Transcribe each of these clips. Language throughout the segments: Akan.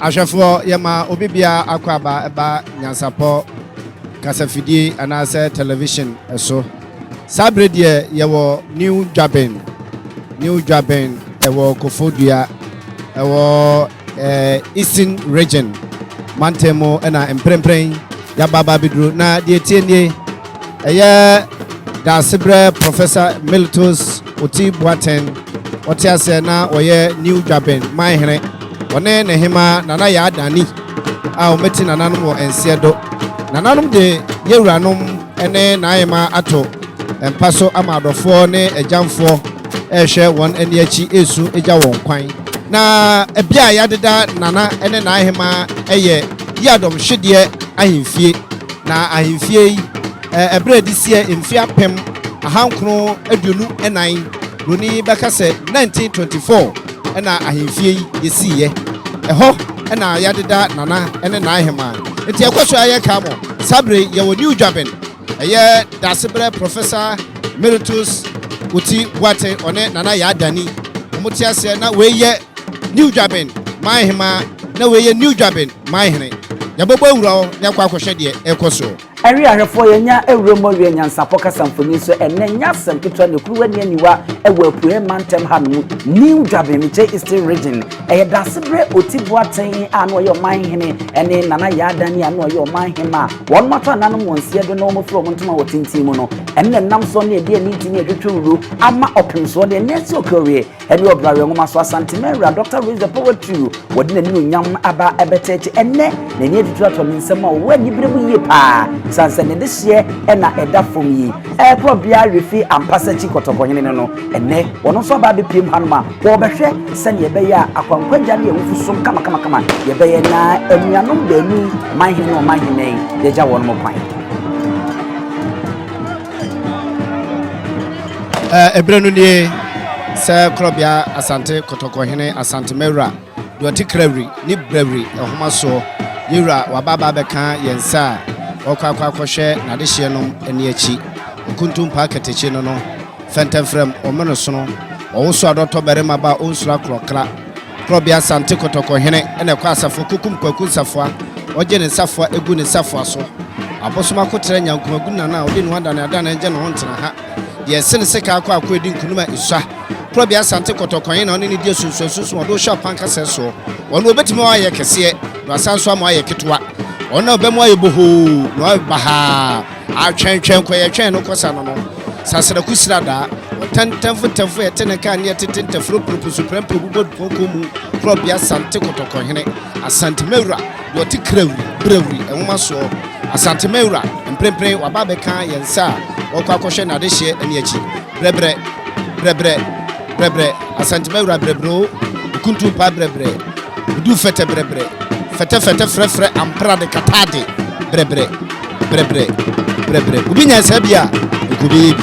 Ashafo yama obibia akwaba eba NYANSAPO kasafidi anase television eso. Sabre die yewo New-Juaben ewo Kofodua ewo Eastern region Mantemo ena emprempren ya baba bidru na die tienie eye Dasebre Professor Militus Oti Boateng otiase na oye New-Juaben mahene one ne hema nana ya Daani a ometi nananom wo ensiedo nananom de yewuranom ene na ayema ato empaso amadofo ne ejamfo ehwe won ene achi esu eja won kwan na ebia ya deda nana ene na ahema eye yadom hwede ahemfie na ahemfie ebre disie emfia pem ahankro aduonu enan roni bekase 1924 ena ahemfie yesiye eho ena ya deda nana ene na ahema enti ekwoso aye kamo sabre ye wo New-Juaben eye Dasebre Professor Militus Oti Boateng one nana ya Daani omutiase na weye New-Juaben mahema na weye New-Juaben mahene yabobo ewura yakwa akwhwe de ekoso Eri ahwefo yenya ewuremo wie NYANSAPO kasamfoni so enne nyasem kitwa ne kuruwa ne aniwa ewa apue mantem hanu New-Juaben miche Eastern region Dasebre Oti Boateng anu yo manhene ene nana ya Daani anu yo manhema won mato nanom wonsie do no mo fro mo ntoma wotintim no enne nam so ne de ani tini etwetwuru ama opemso de nesi okorie ene obrawe ngoma so Asante Dr. Raise the Poetry wodi na ni nyam aba ebeteche enne na ni etwetwu ato nsem a wo ani bremu yie pa Sansene this year ena eda from yi probia refi ampasachi kotokonyene no enne wono so ba be piem hanuma wo behwe sene ebe ya akwankwagya ne ewufusum kama ye be ye na enuanom bani manhene no manhene ye ja wono mo kwan ebrenu nie se krobia asante kotokonyene asante mewra do tikrawri ni brewery ehoma so yura wababa beka yensa okwa kwhwe na de hye no eni achi kuntum pa katechi no fentemfrem omeno so no owoso adoto berema ba onsura krokra krobia asante kotokonyene ene kwa asafo kukum kwaku safo oje ne safo egu ne safo so abosoma kotere nyankum agu na odi no wada na ada na nje no hontena ha ye sene seka akwa edi nkunuma isua krobia asante kotokonyene oni ne die sunsusu odo sha panka seso wono obetimi wa ye kese no asanso ama ye ketwa ona obemu ayeboho no baha atwentwen koyetwen no kosa no sasira kusira da tantanfu eteneka ne tetentafro propusu prempo bubo kokomu probia Asante kotokonyene Asante mewra do tikrawri brewri enwoma so Asante mewra emprempren wababeka yensa okwa akwhwe na de hye ani achi brebre Asante mewra brebro kuntu pa brebre du fete brebre fete frefre ampra de katade brebre ubinya sabia ukubi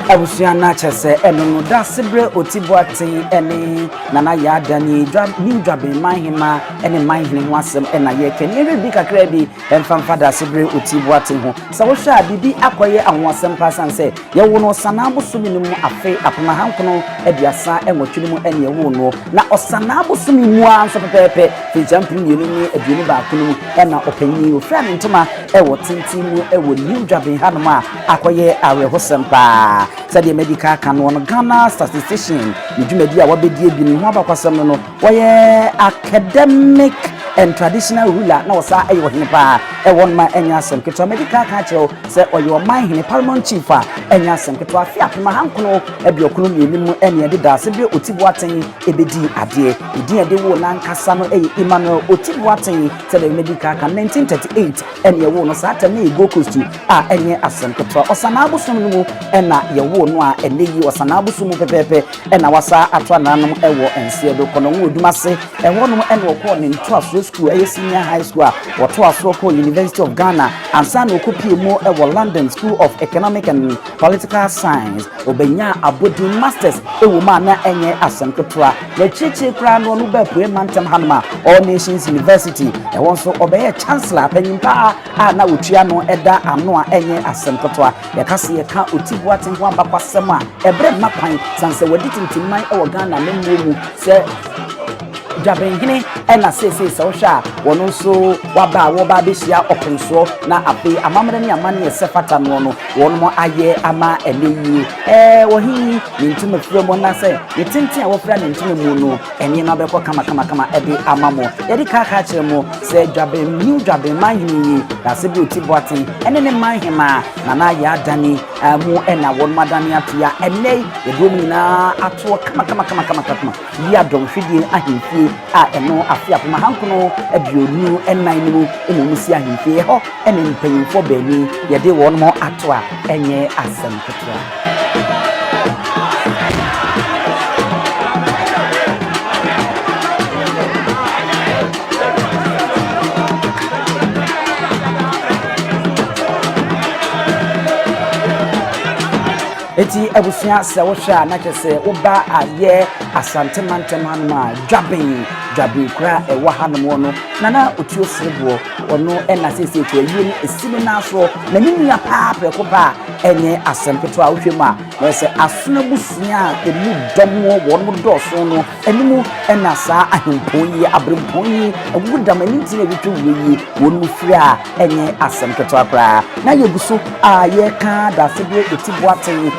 abusua na chese eno no Dasebre Otibuaten ene nana ya Daani New-Juaben mahima ene mahine ho asem ena ye kenere bi kakra bi emfamfa Dasebre Otibuaten ho sa wo hwa bibi akoye anwo asem pasanse ye wo no sana bosumi no mu afe apoma hankono aduasa enwotwe mu ene ye wo no na osana bosumi mu anso pepepe fi champion yenu ni aduani ba kono ena opanyi ofra ntoma ewo tintin mu ewo New-Juaben hanoma akoye awehosem pa Sadi medical can one Ghana statistician. Nijumedi awabedi bi ni ho abakwasam no woye academic and traditional ruler na wasa ayo hene pa e won ma enya asem keto medical ka chero se oyo man hene parliament chief a enya asem keto afi apema hankono e bi okuno mienimu enya de Dasebre Otibuaten ebedi ade edi ade wo na nkasa no e Emmanuel Otibuaten se the medical ka 1938 enya wo no sa ta na ego kostu a enya asem keto osana abosom no mu ena ye wo no a eneyi osana abosom pepepe ena wasa atwa nanom ewo ense do kono wo odumase e wono ena okọ ne ntoaso school senior high school what was so University of Ghana and san okopie mu e London School of Economic and Political Science obenya abodi masters e wo ma na enye asankotoa na chichi kra no no ba pue mantem hanma All Nations University e won so obeye chancellor panyimpa a na otua no eda ano a enye asankotoa ye kase ye ka Otibuaten ho abakwasem a ebre mapan sanse wadi tintimman e wo Ghana na mu se Jabenhine ena sese so hwa wono so waba wo ba besia openso na ape amamre ne amane esefata no no wono aye ama eleyi wo hi nintuma fremo na se yetintin a wo fra nintuma mu no eni na beko kama ede amamo yedi kaka chemo se New-Juaben mahini Dasebre Otibuaten ene ne mahima na ya Daani mu ena won madani atua ene yedom na ato kama ya dom hwedie ahemfie a eno afi apoma hankono aduonu ennan mu eno musi ahemfie ho ene mpanyimfo bani yede won mo ato a enye asem ketewa eti abusua se wo hwa na kese oba aye asante mantem hanma Juaben kra e wa hanom no nana otuo serebo ono ena sese to ayi esime na so na ninia pa preko ba enye asem keto a wohwem a na se asona busua emu domo won do so no enimu ena sa ahemponyi abremponyi agudam aninti na bitu weyi won mu firi a enye asem keto akra na yeguso a ye ka Dasebre Otibuaten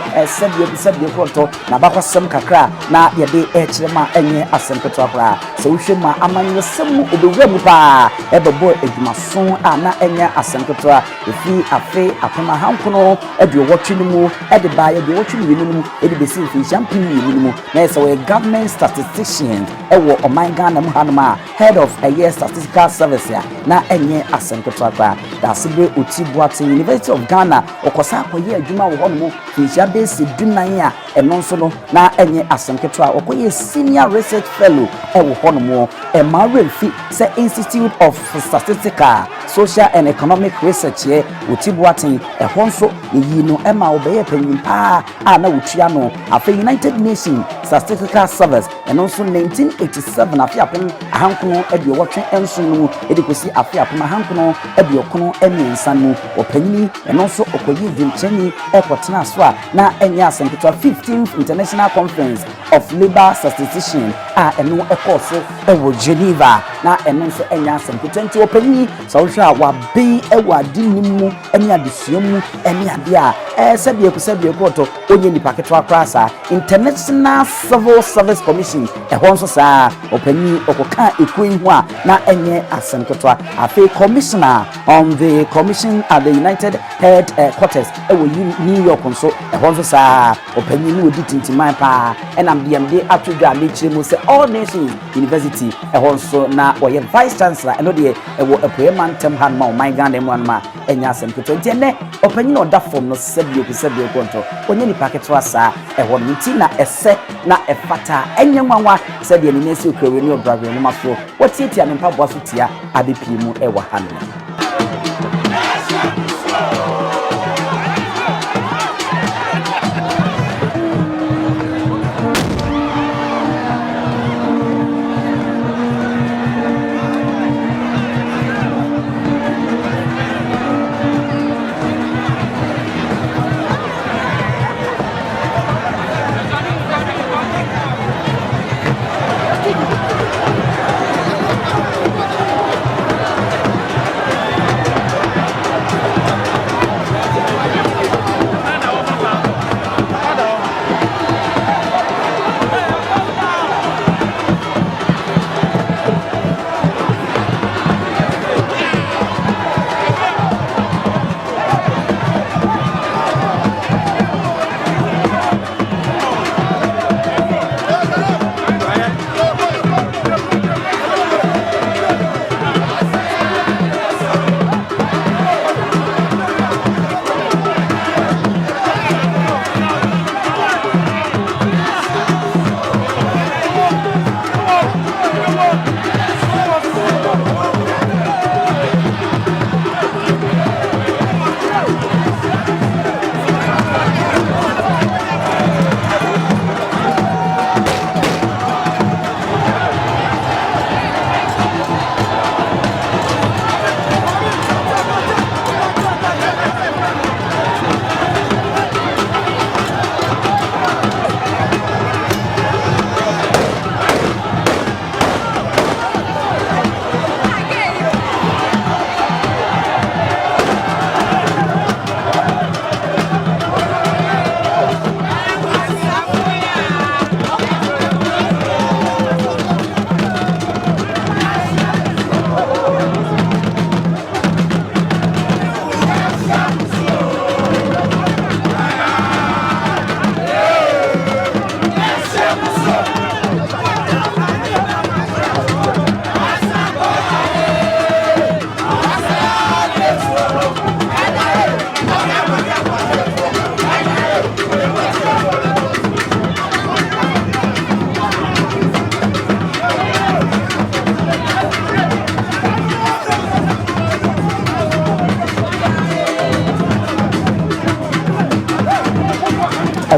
sebie konto na bakwasem kakra na yede echirema enye asem keto akra so ma amanyo semu obewemu pa ebebo edumason ana enya asankotoa efi afe apema hankono edu wotwe mu ede ba ye de wotwe mu ede besi fi champion mu na ese we government statistician ewo oman Ghana mu hanoma head of a year statistical service ya na enye asankotoa pa Dasebre Otibuaten University of Ghana okosa akoye adwuma wo hono fi base dunan a eno nso no na enye asankotoa okoye senior research fellow ewo hono Emmanuel Fi se Institute of Statistical, Social and Economic Research here Otibuaten ehonso yi no ema obeye panyimpa a na wotua no afa United Nations Statistical Service and also 1987 afi apem ahankono ede wotwe enso no ede kosi afi apem ahankono ede okono emiensa no opanyini enso okoyi dincheni ekotena so a na enya asempeto 15th International Conference of Labor Statisticians a eno ekoso ewo Geneva na eno so enya asempeto nti opanyini so hwa wa be ewo adinimu eni adesuamu eni ade a sebie koto onye ni paketo akrasa International Civil Service Commission ehonso sa opanyini okoka ekoi ho a na enye asempeto afi commissioner on the commission at the United Headquarters ewo New York nso ehonso sa opanyini odi tintiman pa enam DMD atudwa lechire se All Nations University ehonso na oye vice chancellor eno de ewo apoye mantem hanma o my Ghana mu anma enya asempeto nti ene opanyini oda form no sebie konto onye ni paketo asa ehon nti na ese na efata enye nwanwa sebie ni nesi okrewe ni obrawe no maso wotietia ne mpa boaso tia abepie mu ewa hanno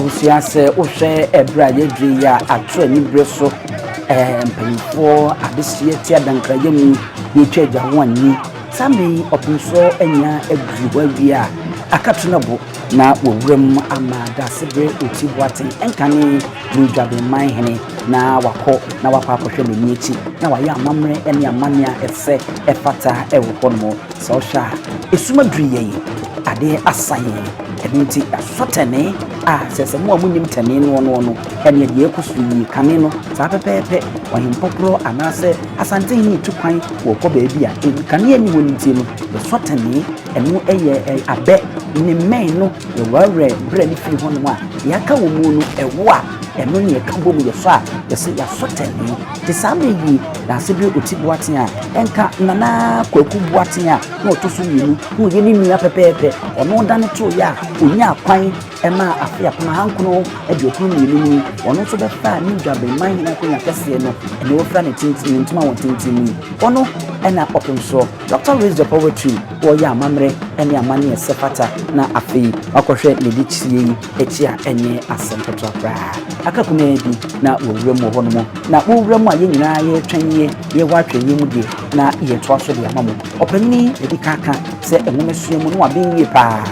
abusua se wo hwe ebra yedwe ya atro ni breso mpanyifo adesie ti adankraye mu yetwa agya ho anni sambi opinso anya agruwa bia akatunabo na wowuram ama Dasebre oti Boateng enkane New-Juaben manhene na wakọ akọhwe n'ani echi na wayɛ amamre ene amania ese efata ewo hono so sha esuma duriye ade asaye ebinti asotene sese mo amunyim tene no ene de ekusu yi kane no sa pepepe wahimpopro anase ASANTEHENE tukwan wo kɔ baabi a kane ani woni tie no sotene enu eye abe ni men no ye ware bre ni firi hono a yaka wo mu no ewo a eno ne ka bom ye so a yese ya sotene te sabe yi Dasebre oti Boateng a enka nana kwaku Boateng a na otoso yinu no ye ni nua pepepe ono dane to ya onya kwan ema afia kuna hankuno edi okunu yinu ono so be fa New-Juaben man na konya kese no ene wo fra ne tintin ntuma won tintin ono ena opinso Dr. Raise the Poverty wo ya amamre ene amane esefata na afi akohwe ne dichie yi echi a enye asempetwa bra akakuna bi na wowuram ho no na wowuram a ye nyina ye twenye ye watwenye mu de na ye toaso de amamo opani edi kaka se enwomesua mu no abenye pa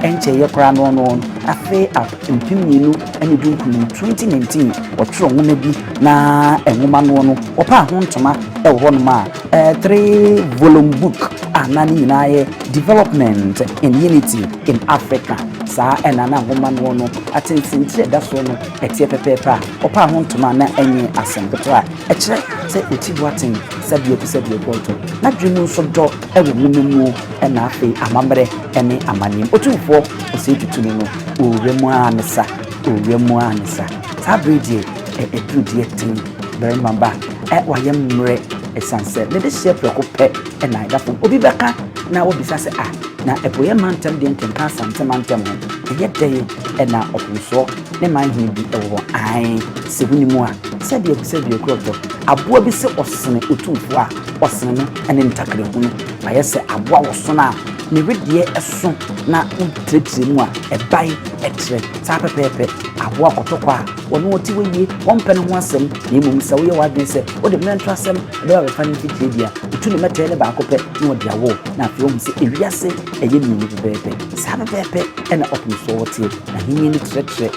enche ye kra no afi mpiminu ene dunkunu 2019 otro nwoma bi na enwoma no opa ho ntoma ewo ho no ma 3 volume book anani nyinaye development in unity in Africa sa enana nwoma no atensintire da so no etie pepepa opa ho ntoma na enye asempetwa ekire se oti Boateng sabie konto na dwimu so do ewo nwoma ena afi amamre ene amanim Otumfuo Osei Tutu no owemu anisa sabridie edrudie tin very mamba wayemre esanse ne de hye preko pe ena idafo obi beka na obisa se na eboye mantem de nkenka Asante mantem ho yedey ena opinso ne manhi bi ewo se hunimu a sabie kroto aboa bi se osene Otumfuo a osene no ene ntakre hu ayese aboa wosona ne redie eso na utretire mu a ebai etre sa pepepe aboa kotokwa wono oti weye wonpe ne ho asem na emum se wo ye wadwen se wo de mentra asem de wa fa ne fitie bia utu ne mete ne ba kope na wo dia wo na afio mu se ewiase eye ni pepepe sa pepepe ena opinso wotie na hinni ni tretre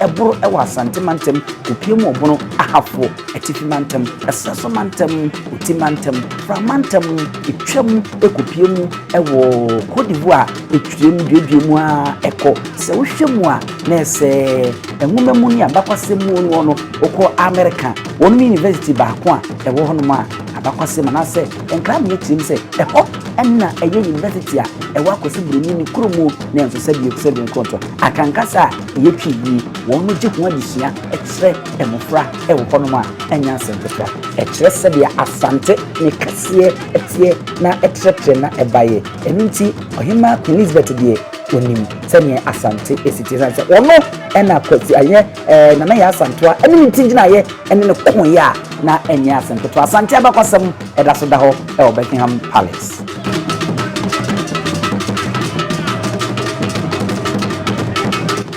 eboro ewa Asante mantem opie mu obono ahafo etifi mantem esaso mantem uti mantem fra mantem etwam ekopie mu ewo Côte d'Ivoire etwiem duedwemu a eko se wo hwemu a na ese enwuma mu ni abakwase mu no okọ America wonu university ba ko a ewo hono ma abakwase manase enkra me tim se eho enna eye university a ewo akwase buruni ni kromo na enso sabie nkonto akankasa eye twiyi wonu je ho adisia ekire emofra ewo hono ma enya asempetwa ekire sabia Asante ne kase etie na etretre na ebaye eminti ohima Elizabeth die onim sene Asante esiti sanse ono ena kwati aye na ya Asantwa ene ntingi na ye ene ne kon ya na enya Asante Asante abakwasam edaso da ho e Buckingham Palace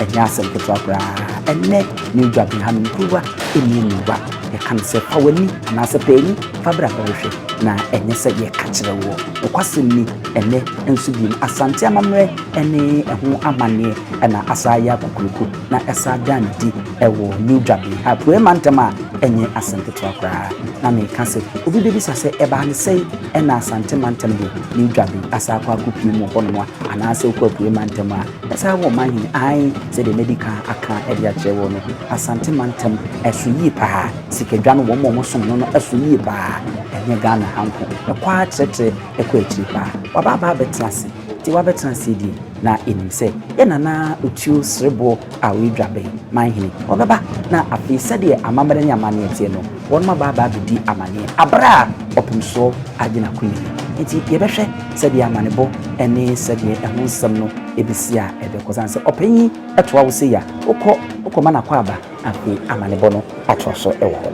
enya Asante bra ene New-Juaben han kuwa eni nuwa e kan se pawani na se peni fabra bawhwe na enye se ye kachire wo okwasemi ene ensu bi Asante amamre ene eho amane na asaya kokuluku na esa Daani ewo New-Juaben Twi mantama enye Asante twakra na me kase obi bebi sase eba ne sei ena Asante mantam bi New-Juaben asa kwa kupi mu hono ana ase kwa Twi mantama esa wo manhin ai se de medical aka edia chewo no Asante mantam esu yi pa sikedwa no wo mo som no esu yi pa enye Ghana hanko e kwa cheche e kwa echi pa wababa betrase ti wabetrase di na enimse ye nana utu srebo a New-Juaben manhini wababa na afi sede amamere nya amane etie no won ma baba bidi amane abra opimso agina kuni enti ye behwe sede amane bo ene sede ehonsam no ebisia ebekosanse opanyi etoa wo se ya ukọ mana kwa aba afi amane bo no atoa so ewo ho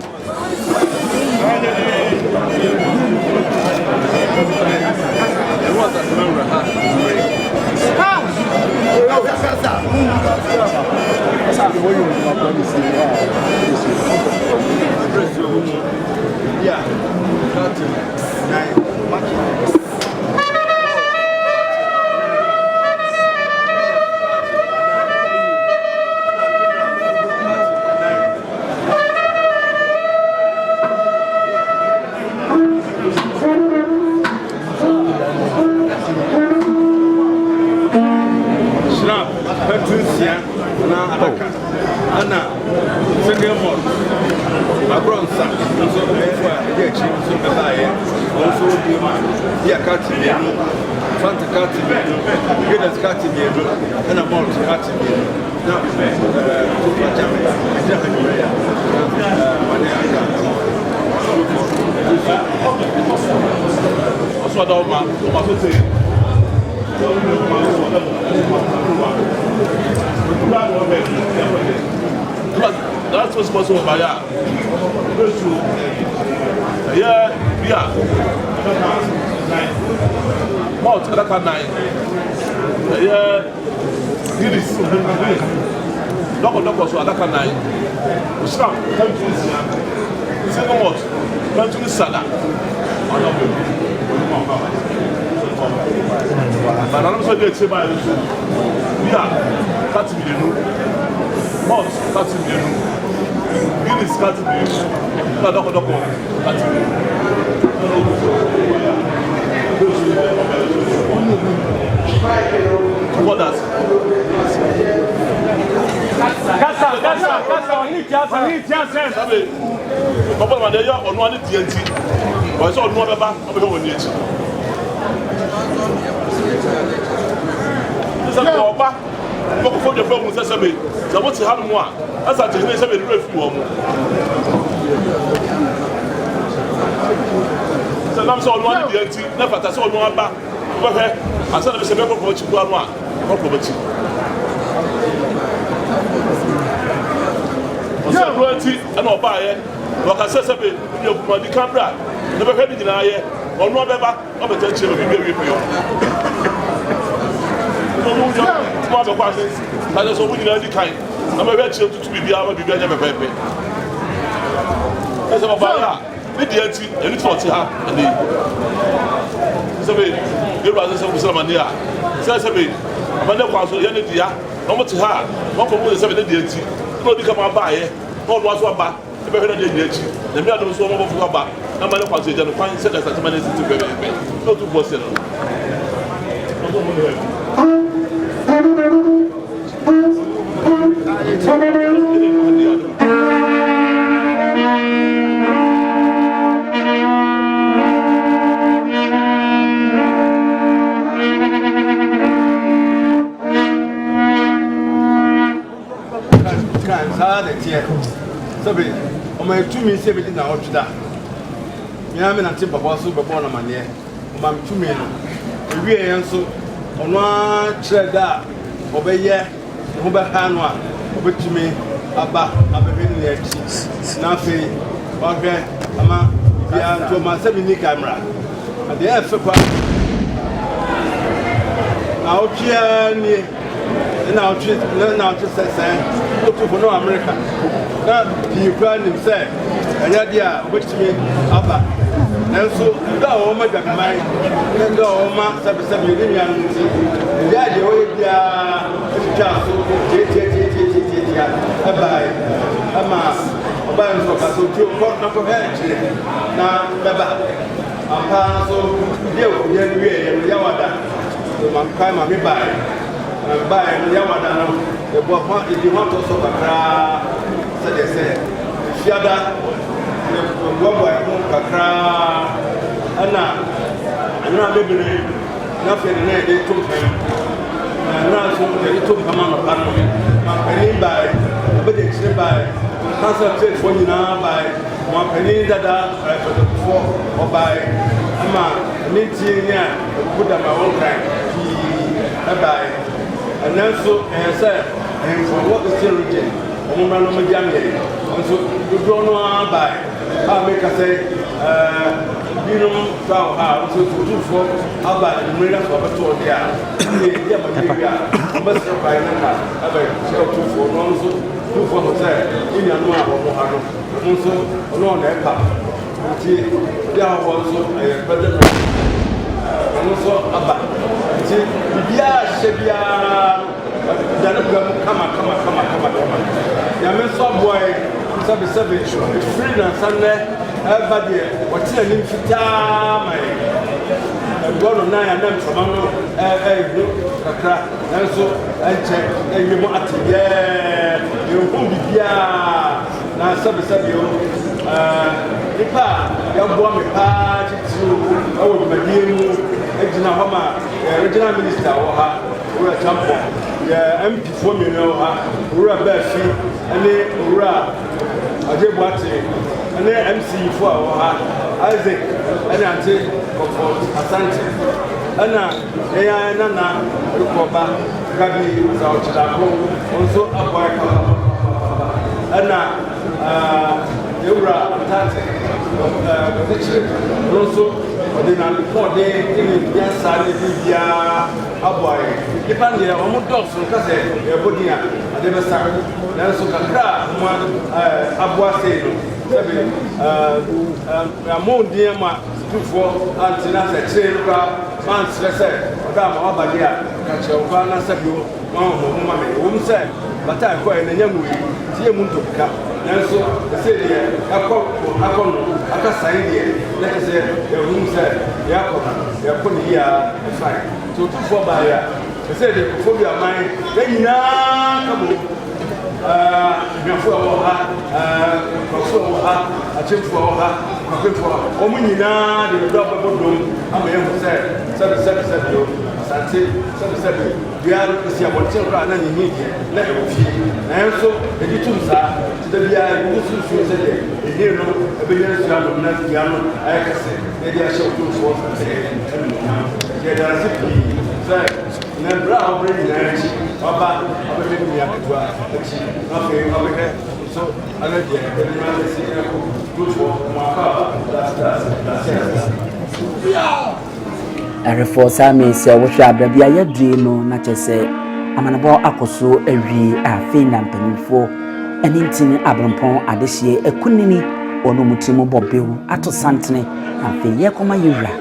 Snap, Patricia, Adaka, Anna, second one. My grandson, so therefore, the chief, so also be man. Yeah, cutting Fanta cutting Guinness cutting and a malt cutting now, also, I don't that's what's possible by that. Yeah. Mount Akan 9. Yeah. Buries. Doko so Akan 9. Usram, come to this. Second what? Come to this Sada. But I'm so good to buy this. Yeah, 30 million. Mount 30 million. Buries 30 million. Doko 30 million. What does? Kasa, need just. Papa, my dear, on one TNT. But I saw no other back of the one yet. For the film with Dasebre, so what's the hard one? ASANTEHENE a refuge. So I'm so one TNT, never I saw no back. Okay, I said it's a member for you one. Royalty and all buy it. Like I said, you money camera. Never heard it in our year. Or no better of attention of you. Smart of questions. That is all we need kind. I'm a red shield to be the hour, be never baby. As a buyer, the DNT, and it's what's her. And the brothers of Samania. Says a bit. I'm not quite so young, dear. No much hard. Not for more than 7 DNT. No become a buyer. No was one back. The better than the The man was so over for back. I'm not quite so young. Find set as a man is to be not to boss it. Sabe, o mai tumi se be na otda. Me na me na te baba so be born na mane. O ma tumi no. Ewie yen so ono a kire da obeye ho be ha no a obetumi aba abebe ne achi. Na fe ogwe ama bia nto ma se ni camera. Ade e fe kwa. Na otwa ni na otwa sese Otumfuo America. That the Ukraine say, and idea which me Abba. And so, the woman that mine, and the woman, 7 million, the idea will be a chance to buy a mass, a buying for us to port number head. Now, Baba, I'm so you Yawada, so my time I buy, and buy Yawada. The boy, if you want to so said they say, Fiada, the boy, Kakra, Anna, and now baby, nothing they took him. And now they took him on a panel. My penny by, but they say by, concentrate for you now by my penny that are before or by Emma, meeting here, put them my own kind. Bye. And also, and from what is the region, Omano Majami, and so you don't know by. I make a say, you know, so to do for about the Marina for a tour there. Yeah, must have by number, for also, do for hotel, in your Mohano, also, alone that path. There are also a better, also about. Bia Shebia, come. Yamen so boy, sabe, free na Sunday, everybody, what's your name? My, I go on 9 and then from kakra nanso enche eyimo atiyɛ yɛhu bibia na sabe o nipa yɛboa me paa titiri ɛwɔ dwumadie mu egyina hɔ ma regional minister wɔ ha owura champo yɛ MP fo mmienu wɔ ha owura baafi ɛne owura Boateng ɛne MC fo a wɔ ha Isaac ɛne ante kɔfɔ Asante ɛna ɛyɛ nana rekɔba gabi za ɔkyerɛko nso aboa kama ɛna ewura ntante ɔdekye nso ɔde na ɔde ɛne biasa ne bibia aboa nipa ne ɔmo dɔɔso nkasɛ ɛbɔdin a ade bɛsa nanso kakra mo aboa sei no sɛbi amondin ma tufoɔ antina sɛ kyerɛ no kora mansrɛ sɛ ɔda ma wabade a ka kyerɛ wo kora na sɛbi wo ma me wɔm sɛ bata ɛkɔ ɛ n'anya mu yi tie mu ntɔpika nanso ɛsɛ deɛ akɔ no aka san deɛ na kyɛ sɛ yɛhum sɛ yɛkɔ ne yie a ɛfae nti otufoɔ baeɛ a ɛsɛ deɛ kɔfoɔ bi aman yɛn nyinaa ka mo Nyafuwa wɔ ha kɔfoɔ wɔ ha akyemfoɔ wɔ ha kɔkɔfoɔ wɔn nyinaa de dɔ bɛbɔ dom ama yɛn ho sɛ sɛbi o asante sɛbi bia esi abɔnten koraa na ne nyi deɛ na ɛwɔ fie nanso ɛdi tum saa tida bia ɛdi sunsun sɛ deɛ ɛdi no ɛbɛyɛ nsua no na bia no ayɛ kɛse na ɛdi ahyɛ otumfoɔ sɛ ɛnu nyinaa yɛde ase pii sɛ na bra a wɔbɛrɛ nyinaa akyi ɔba ɔbɛhwɛ ne nua ketewa akyi afei ɔbɛhwɛ nso ana deɛ ɛdi ma ɛsi ɛkɔ tufoɔ mo akɔ ɛrefoɔ saa meesi a wɔhwɛ abra bi a yɛdue no na kyɛ sɛ amanabɔ akɔ so awie a afei na mpanimfoɔ ɛne ntini abrempɔn adehyeɛ akunini ɔno mu tirim bɔ bew ato santene afei yɛkɔma yɛwura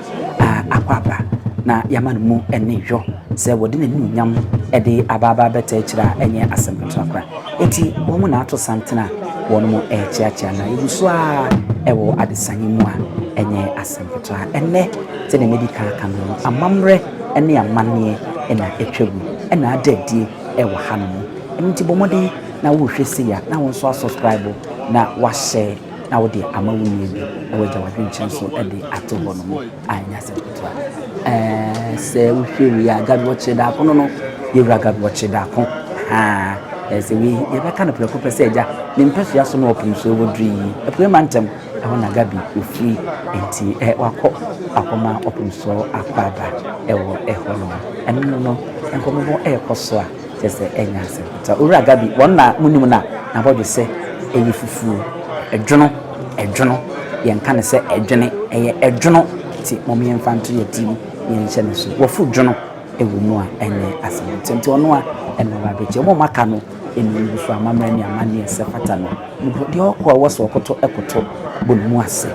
akɔ aba na yɛama no mu ɛne yɔ sɛ wɔde n'anuonyam ɛde abaaba bɛtɛ akyerɛ a ɛnyɛ asɛm ketewa kora enti wɔn mu na ato santene a wɔn mu ɛrekyeakyea na ebi so a ɛwɔ adesanye mu a ɛnyɛ asɛm ketewa ɛnɛ sɛ na medical ka no amammerɛ ɛne amanneɛ ɛna ɛtwa mu ɛna ada adie ɛwɔ ha no mu ɛno nti bɔ mmɔden na wohwɛ sei a na wɔn nso asubscribe na wahyɛ na wode ama wo nua bi ɛwɔ gya wadwenkyɛn so ɛde ato hɔ no mu a ɛnyɛ asɛm ketewa sɛ wohwɛ wie a gabi wɔkyerɛ daako no yɛwura gabi wɔkyerɛ daako sɛ yɛbɛka no prɛko pɛ sɛ agya ne mpɛsua so no ɔpem so wɔduru yi apue ma ntɛm ɛhɔ na gabi ofiri nti wakɔ akɔma ɔpem so akɔ aba ɛwɔ ɛhɔ no ɛno no nkɔmmɔbɔ ɛrekɔ so a kyɛ sɛ ɛnyɛ asɛm ketewa owura gabi wɔn na munim na nabɔdwe sɛ ɛyɛ fufuo ɛdwono yɛnka ne sɛ ɛdwene ɛyɛ ɛdwono nti mɔm yɛmfa nto yɛ tim yɛnhyɛ ne so wɔfo dwono ɛwɔ mu a ɛnyɛ asɛm ketewa nti ɔno a ɛno babɛkyɛ ɔmo maka no ɛnu so amammerɛ ne amanneɛ sɛ fata no deɛ ɔkɔ a wɔsɔ ɔkɔtɔ ɛkɔtɔ bɔ ne mu ase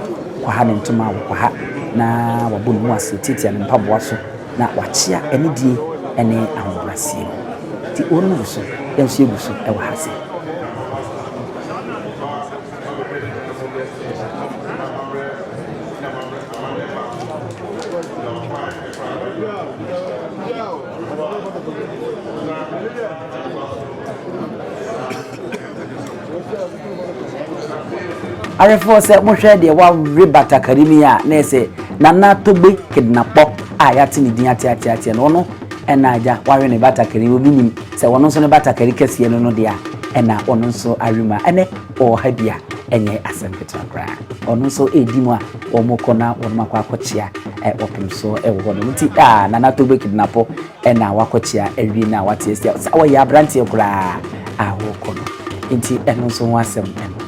kɔha ne ntoma a wɔkɔha na wabɔ ne mu ase tiatia ne mpaboa so na wakyea anidie ɛne ahobraseɛ mu nti ɔno gu so yɛnso yɛgu so ɛwɔ ha se arefo sɛ mohwɛ deɛ wawre batakari mi a na ɛsɛ nana togbe kidnapɔ a yɛate ne din ate no ɔno ɛna agya wawre ne batakari obi nim sɛ ɔno nso ne batakari kɛseɛ no deɛ ɛna ɔno nso arema ɛnɛ ɔha bia ɛnyɛ asɛm ketewa koraa ɔno nso ɛdi mu a ɔmo kɔ na wɔn akɔ akɔkyea ɔpem so ɛwɔ hɔ no nti nana togbe kidnapɔ ɛna wakɔkyea awie na wate asia sɛ wɔyɛ aberanteɛ koraa a wɔkɔ no nti ɛno nso ho asɛm ɛno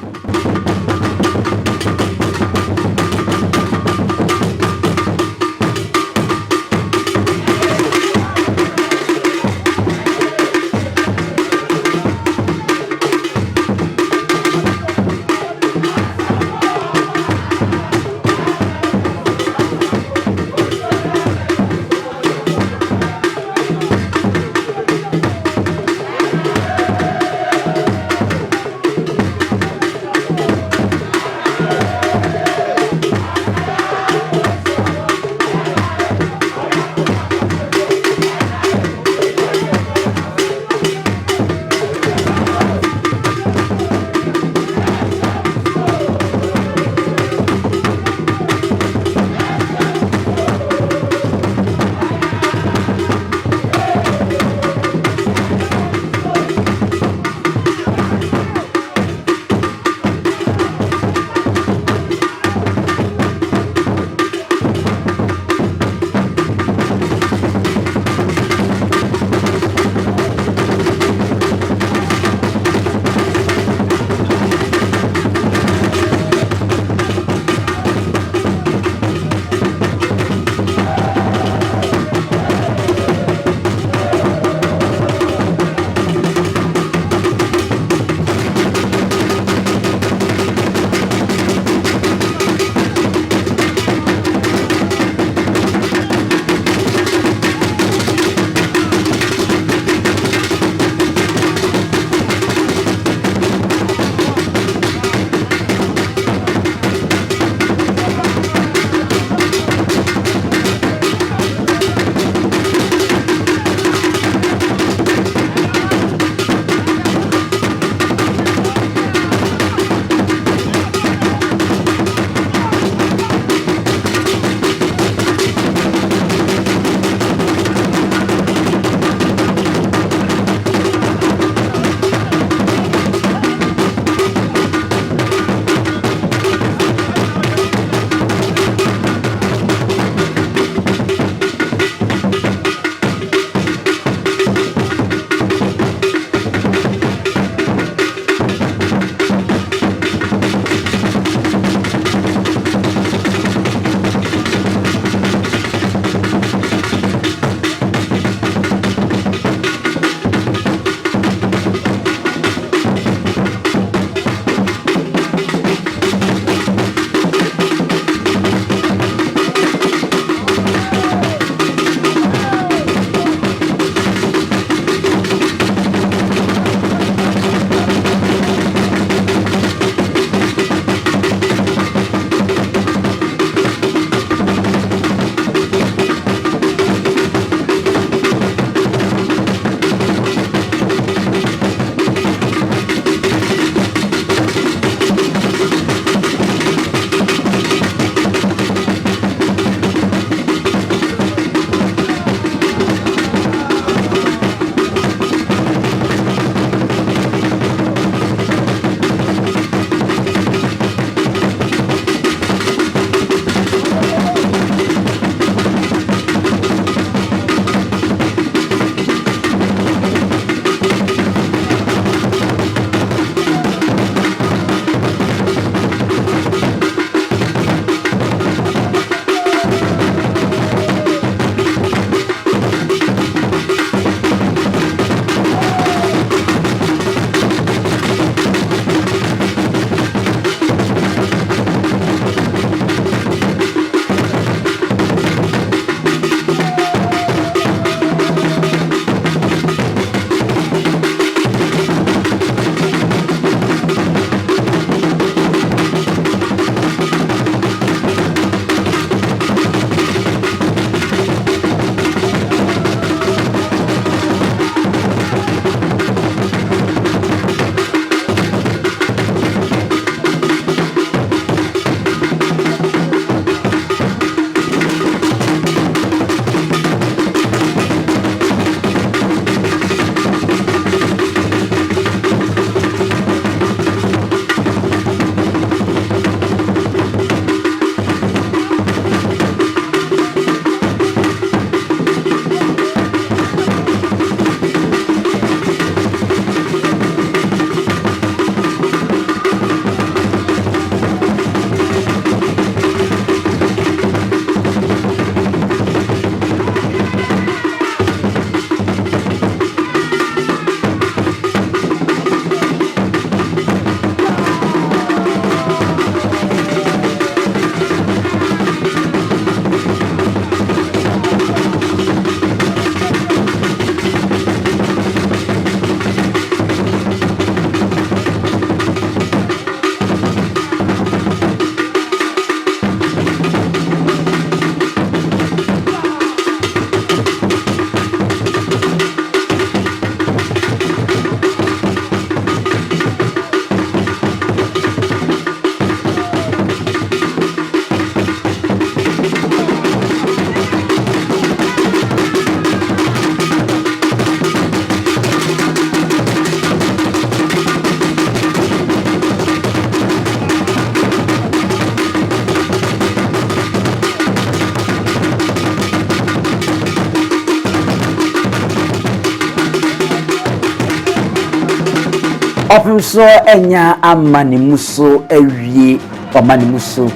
Otumfuo enya amanimuso ewie omanimuso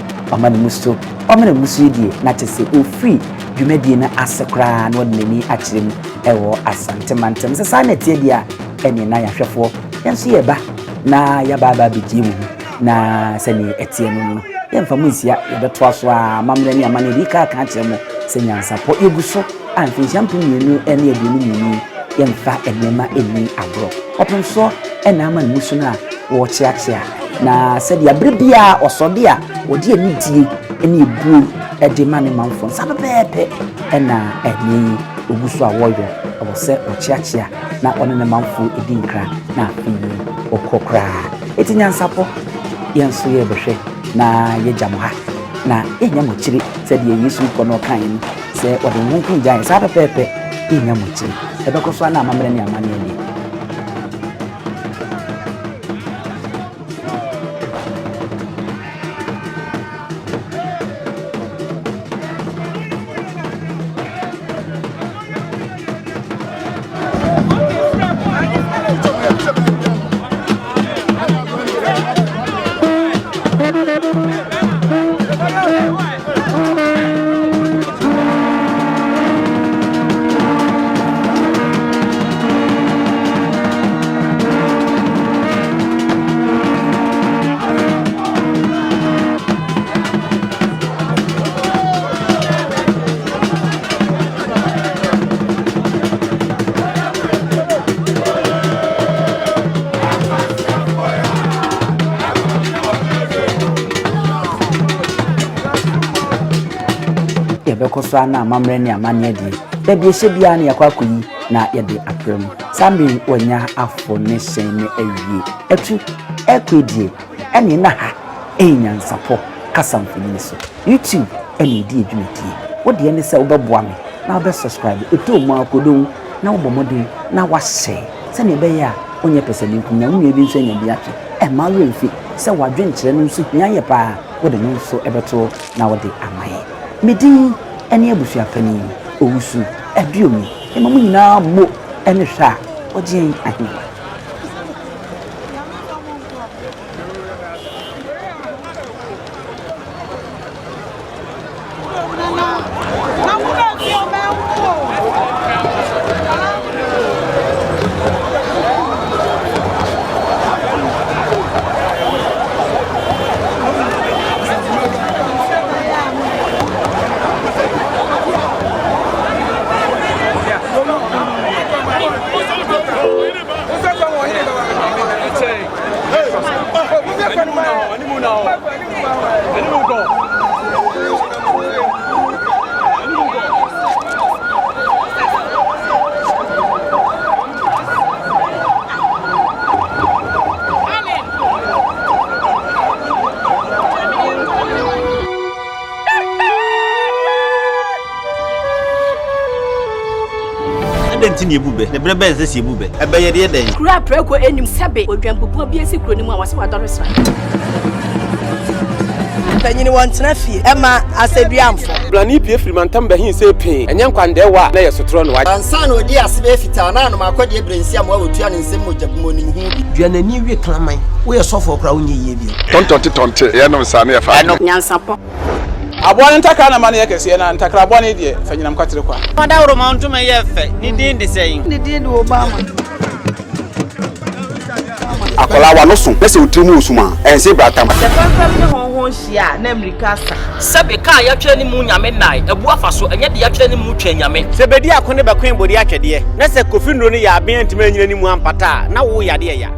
die na chese ofri dwumadi na asekra na odnani akyerem ewo asante mantem se sa na tie dia eni na yahwefo yenso yeba na yaba bigimu na sani etie no yemfa munsia yebeto aso a mamre ni amane di ka kyerem se nyansapo yeguso amfi champion yenu eni aduonu yenu yemfa enema eni agro Otumfuo ena amanimuso na wo chiachia na said ya brebia osodia odi anidie eni ebu ede mane manfo sabe pepe ena eni oguso awoyo obose ochiachia na one ne manfo edi nkra na afi okokra eti nyansapo yenso ye behwe na ye jamha na enya mochiri said ye yesu kono kan se ode nwonkun jan sabe pepe enya mochiri ebekoso na amamre ni amane ni Bekoso na amamre ni amane di da bi ehye bia na yakwakoyi na yede aprem sambi wonya afo ne hyen ne awie etu ekwedie ene na ha enyansapo kasamfini so YouTube ene di edwumati wo de ene se wobeboa me na obe subscribe eto mu akodon na wobomode na wahye se ne be ya onye pesani kunya nwe bi nso nya bia e ma remfi se wadwen kire no nso hia ye pa wo de no nso ebeto na wo de amaye medin ene abusua pani owusu adiomi emamu nyina mo ene hwa ogyen ahi Ni ebube ne brebe nse si ebube ebe ye de den kura preko enim sebe odwampopo bi esi kuro ni mu a wase wadore sra tanyini wantena fie ema aseduamfo blani pie frimantam be hin se pin enye nkwandewa na yesotro no ansa na odi asebe fita na no makode brensi am awotua ne nsem mojabumo ni hu duanani wie klaman wo ye sofo kra wonye ye bi tontonte ye no nsa na ye fa nyansapo abone ntakra na mane yekese na ntakra abone die fanyinam kwatere kwa wada woro ma ntuma ye fe ni din de sein ni din de obama akola wa no so pese utrimu osuma ense bratam se fanfam ne honhon hia na amerika sa sebe ka ya twa ni mu nyame nai ebu afaso enye de ya twa ni mu twa nyame se bedi akone be kwen bodi atwede na se kofi nro ni ya aben antima nyina ni mu ampata na wo yade ya